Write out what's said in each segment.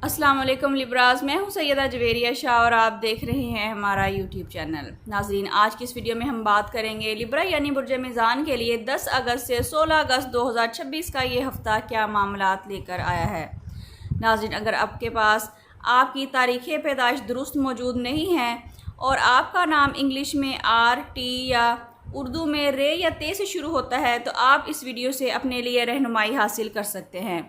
السلام علیکم لیبراز، میں ہوں سیدہ جویریہ شاہ اور آپ دیکھ رہے ہیں ہمارا یوٹیوب چینل۔ ناظرین، آج کی اس ویڈیو میں ہم بات کریں گے لیبرا یعنی برج میزان کے لیے 10 اگست سے 16 اگست 2026 کا یہ ہفتہ کیا معاملات لے کر آیا ہے۔ ناظرین، اگر آپ کے پاس آپ کی تاریخ پیدائش درست موجود نہیں ہے اور آپ کا نام انگلش میں آر ٹی یا اردو میں رے یا تے سے شروع ہوتا ہے تو آپ اس ویڈیو سے اپنے لیے رہنمائی حاصل کر سکتے ہیں۔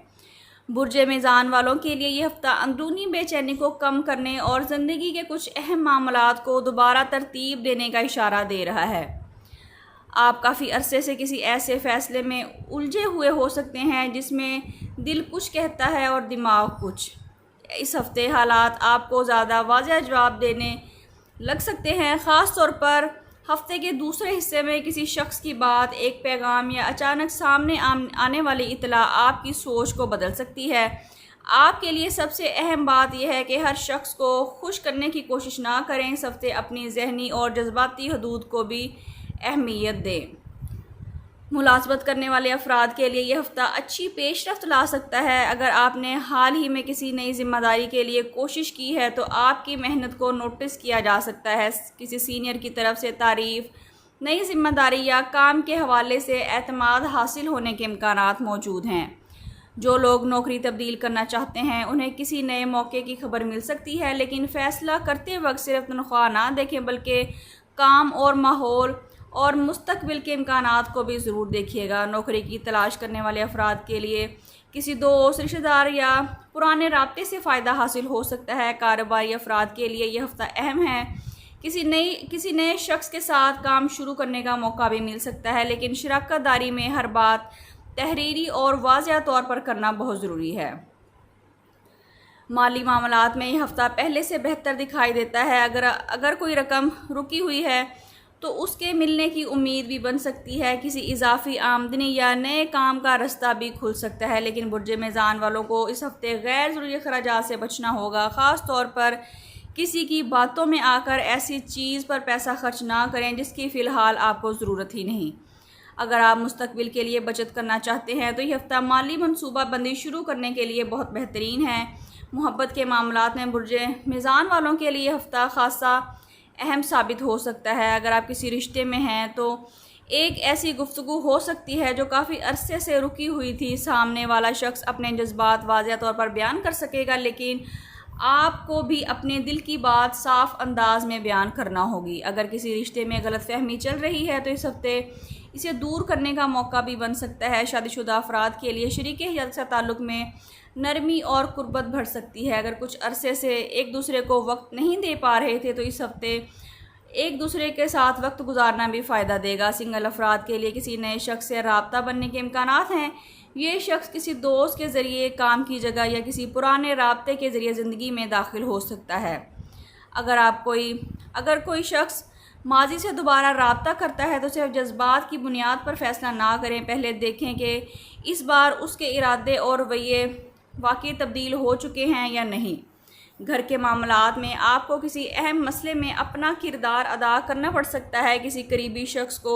برج میزان والوں کے لیے یہ ہفتہ اندرونی بے چینی کو کم کرنے اور زندگی کے کچھ اہم معاملات کو دوبارہ ترتیب دینے کا اشارہ دے رہا ہے۔ آپ کافی عرصے سے کسی ایسے فیصلے میں الجھے ہوئے ہو سکتے ہیں جس میں دل کچھ کہتا ہے اور دماغ کچھ۔ اس ہفتے حالات آپ کو زیادہ واضح جواب دینے لگ سکتے ہیں، خاص طور پر ہفتے کے دوسرے حصے میں کسی شخص کی بات، ایک پیغام یا اچانک سامنے آنے والی اطلاع آپ کی سوچ کو بدل سکتی ہے۔ آپ کے لیے سب سے اہم بات یہ ہے کہ ہر شخص کو خوش کرنے کی کوشش نہ کریں، اس ہفتے اپنی ذہنی اور جذباتی حدود کو بھی اہمیت دیں۔ ملازمت کرنے والے افراد کے لیے یہ ہفتہ اچھی پیش رفت لا سکتا ہے۔ اگر آپ نے حال ہی میں کسی نئی ذمہ داری کے لیے کوشش کی ہے تو آپ کی محنت کو نوٹس کیا جا سکتا ہے۔ کسی سینئر کی طرف سے تعریف، نئی ذمہ داری یا کام کے حوالے سے اعتماد حاصل ہونے کے امکانات موجود ہیں۔ جو لوگ نوکری تبدیل کرنا چاہتے ہیں انہیں کسی نئے موقع کی خبر مل سکتی ہے، لیکن فیصلہ کرتے وقت صرف تنخواہ نہ دیکھیں بلکہ کام اور ماحول اور مستقبل کے امکانات کو بھی ضرور دیکھیے گا۔ نوکری کی تلاش کرنے والے افراد کے لیے کسی دوست، رشتہ دار یا پرانے رابطے سے فائدہ حاصل ہو سکتا ہے۔ کاروباری افراد کے لیے یہ ہفتہ اہم ہے، کسی نئے شخص کے ساتھ کام شروع کرنے کا موقع بھی مل سکتا ہے، لیکن شراکت داری میں ہر بات تحریری اور واضح طور پر کرنا بہت ضروری ہے۔ مالی معاملات میں یہ ہفتہ پہلے سے بہتر دکھائی دیتا ہے۔ اگر کوئی رقم رکی ہوئی ہے تو اس کے ملنے کی امید بھی بن سکتی ہے۔ کسی اضافی آمدنی یا نئے کام کا راستہ بھی کھل سکتا ہے، لیکن برج میزان والوں کو اس ہفتے غیر ضروری اخراجات سے بچنا ہوگا۔ خاص طور پر کسی کی باتوں میں آ کر ایسی چیز پر پیسہ خرچ نہ کریں جس کی فی الحال آپ کو ضرورت ہی نہیں۔ اگر آپ مستقبل کے لیے بچت کرنا چاہتے ہیں تو یہ ہفتہ مالی منصوبہ بندی شروع کرنے کے لیے بہت بہترین ہے۔ محبت کے معاملات میں برج میزان والوں کے لیے ہفتہ خاصا اہم ثابت ہو سکتا ہے۔ اگر آپ کسی رشتے میں ہیں تو ایک ایسی گفتگو ہو سکتی ہے جو کافی عرصے سے رکی ہوئی تھی۔ سامنے والا شخص اپنے جذبات واضح طور پر بیان کر سکے گا، لیکن آپ کو بھی اپنے دل کی بات صاف انداز میں بیان کرنا ہوگی۔ اگر کسی رشتے میں غلط فہمی چل رہی ہے تو اس ہفتے اسے دور کرنے کا موقع بھی بن سکتا ہے۔ شادی شدہ افراد کے لیے شریک حیات سے تعلق میں نرمی اور قربت بڑھ سکتی ہے۔ اگر کچھ عرصے سے ایک دوسرے کو وقت نہیں دے پا رہے تھے تو اس ہفتے ایک دوسرے کے ساتھ وقت گزارنا بھی فائدہ دے گا۔ سنگل افراد کے لیے کسی نئے شخص سے رابطہ بننے کے امکانات ہیں۔ یہ شخص کسی دوست کے ذریعے، کام کی جگہ یا کسی پرانے رابطے کے ذریعے زندگی میں داخل ہو سکتا ہے۔ اگر کوئی شخص ماضی سے دوبارہ رابطہ کرتا ہے تو صرف جذبات کی بنیاد پر فیصلہ نہ کریں، پہلے دیکھیں کہ اس بار اس کے ارادے اور رویے واقعی تبدیل ہو چکے ہیں یا نہیں۔ گھر کے معاملات میں آپ کو کسی اہم مسئلے میں اپنا کردار ادا کرنا پڑ سکتا ہے۔ کسی قریبی شخص کو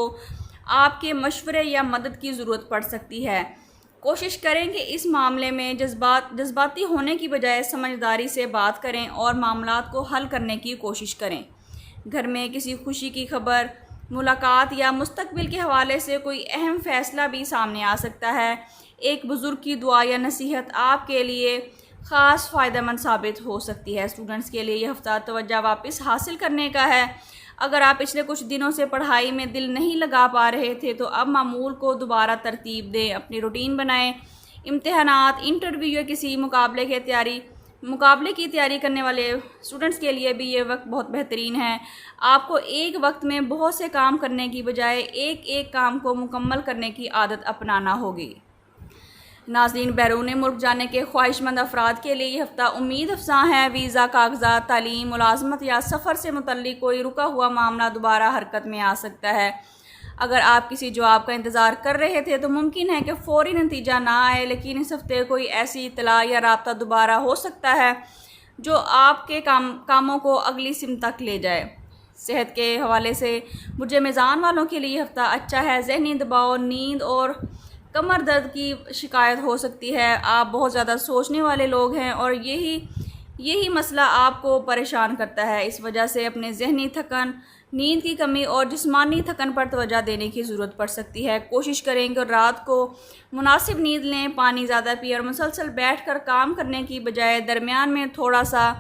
آپ کے مشورے یا مدد کی ضرورت پڑ سکتی ہے۔ کوشش کریں کہ اس معاملے میں جذباتی ہونے کی بجائے سمجھداری سے بات کریں اور معاملات کو حل کرنے کی کوشش کریں۔ گھر میں کسی خوشی کی خبر، ملاقات یا مستقبل کے حوالے سے کوئی اہم فیصلہ بھی سامنے آ سکتا ہے۔ ایک بزرگ کی دعا یا نصیحت آپ کے لیے خاص فائدہ مند ثابت ہو سکتی ہے۔ اسٹوڈنٹس کے لیے یہ ہفتہ توجہ واپس حاصل کرنے کا ہے۔ اگر آپ پچھلے کچھ دنوں سے پڑھائی میں دل نہیں لگا پا رہے تھے تو اب معمول کو دوبارہ ترتیب دیں، اپنی روٹین بنائیں۔ امتحانات، انٹرویو یا کسی مقابلے کی تیاری کرنے والے اسٹوڈنٹس کے لیے بھی یہ وقت بہت بہترین ہے۔ آپ کو ایک وقت میں بہت سے کام کرنے کی بجائے ایک کام کو مکمل کرنے کی عادت اپنانا ہوگی۔ ناظرین، بیرون ملک جانے کے خواہش مند افراد کے لیے یہ ہفتہ امید افزاں ہے۔ ویزا، کاغذات، تعلیم، ملازمت یا سفر سے متعلق کوئی رکا ہوا معاملہ دوبارہ حرکت میں آ سکتا ہے۔ اگر آپ کسی جواب کا انتظار کر رہے تھے تو ممکن ہے کہ فوری نتیجہ نہ آئے، لیکن اس ہفتے کوئی ایسی اطلاع یا رابطہ دوبارہ ہو سکتا ہے جو آپ کے کاموں کو اگلی سمت تک لے جائے۔ صحت کے حوالے سے برج میزان والوں کے لیے یہ ہفتہ اچھا ہے۔ ذہنی دباؤ، نیند اور کمر درد کی شکایت ہو سکتی ہے، آپ بہت زیادہ سوچنے والے لوگ ہیں اور یہی مسئلہ آپ کو پریشان کرتا ہے۔ اس وجہ سے اپنے ذہنی تھکن، نیند کی کمی اور جسمانی تھکن پر توجہ دینے کی ضرورت پڑ سکتی ہے۔ کوشش کریں کہ رات کو مناسب نیند لیں، پانی زیادہ پئیں اور مسلسل بیٹھ کر کام کرنے کی بجائے درمیان میں تھوڑا سا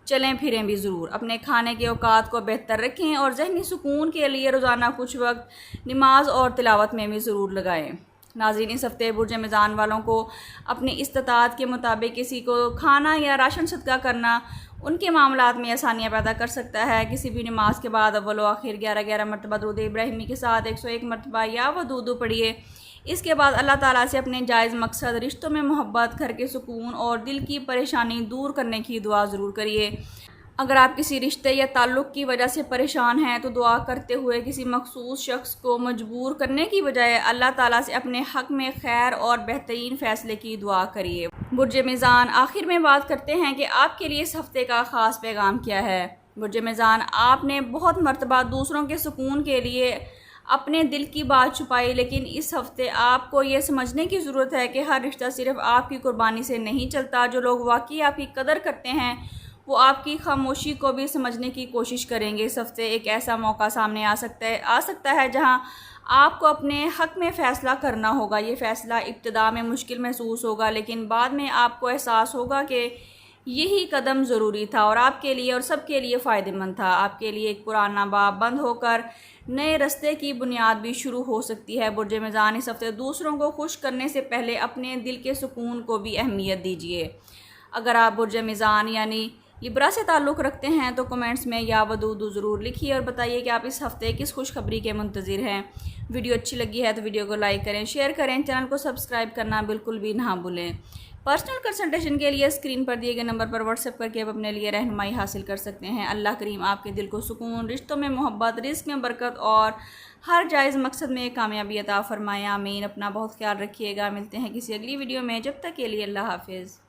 چلیں پھریں بھی ضرور۔ اپنے کھانے کے اوقات کو بہتر رکھیں اور ذہنی سکون کے لیے روزانہ کچھ وقت نماز اور تلاوت میں بھی ضرور لگائیں۔ ناظرین، اس ہفتے برج میزان والوں کو اپنی استطاعت کے مطابق کسی کو کھانا یا راشن صدقہ کرنا ان کے معاملات میں آسانیاں پیدا کر سکتا ہے۔ کسی بھی نماز کے بعد اول و آخر 11 مرتبہ درود ابراہیمی کے ساتھ 101 مرتبہ یا ودودو پڑھیے۔ اس کے بعد اللہ تعالیٰ سے اپنے جائز مقصد، رشتوں میں محبت، گھر کے سکون اور دل کی پریشانی دور کرنے کی دعا ضرور کریے۔ اگر آپ کسی رشتے یا تعلق کی وجہ سے پریشان ہیں تو دعا کرتے ہوئے کسی مخصوص شخص کو مجبور کرنے کی بجائے اللہ تعالیٰ سے اپنے حق میں خیر اور بہترین فیصلے کی دعا کریے۔ برج میزان، آخر میں بات کرتے ہیں کہ آپ کے لیے اس ہفتے کا خاص پیغام کیا ہے۔ برج میزان، آپ نے بہت مرتبہ دوسروں کے سکون کے لیے اپنے دل کی بات چھپائی، لیکن اس ہفتے آپ کو یہ سمجھنے کی ضرورت ہے کہ ہر رشتہ صرف آپ کی قربانی سے نہیں چلتا۔ جو لوگ واقعی آپ کی قدر کرتے ہیں وہ آپ کی خاموشی کو بھی سمجھنے کی کوشش کریں گے۔ اس ہفتے ایک ایسا موقع سامنے آ سکتا ہے جہاں آپ کو اپنے حق میں فیصلہ کرنا ہوگا۔ یہ فیصلہ ابتدا میں مشکل محسوس ہوگا، لیکن بعد میں آپ کو احساس ہوگا کہ یہی قدم ضروری تھا اور آپ کے لیے اور سب کے لیے فائدہ مند تھا۔ آپ کے لیے ایک پرانا باب بند ہو کر نئے راستے کی بنیاد بھی شروع ہو سکتی ہے۔ برج میزان، اس ہفتے دوسروں کو خوش کرنے سے پہلے اپنے دل کے سکون کو بھی اہمیت دیجیے۔ اگر آپ برج میزان یعنی لبرا سے تعلق رکھتے ہیں تو کمنٹس میں یا ودودو ضرور لکھیے اور بتائیے کہ آپ اس ہفتے کس خوشخبری کے منتظر ہیں۔ ویڈیو اچھی لگی ہے تو ویڈیو کو لائک کریں، شیئر کریں، چینل کو سبسکرائب کرنا بالکل بھی نہ بھولیں۔ پرسنل کنسلٹیشن کے لیے اسکرین پر دیے گئے نمبر پر واٹس ایپ کر کے آپ اپنے لیے رہنمائی حاصل کر سکتے ہیں۔ اللہ کریم آپ کے دل کو سکون، رشتوں میں محبت، رزق میں برکت اور ہر جائز مقصد میں کامیابی عطا فرمائے۔ آمین۔ اپنا بہت خیال رکھیے گا۔ ملتے ہیں کسی اگلی ویڈیو میں، جب تک کے لیے اللہ حافظ۔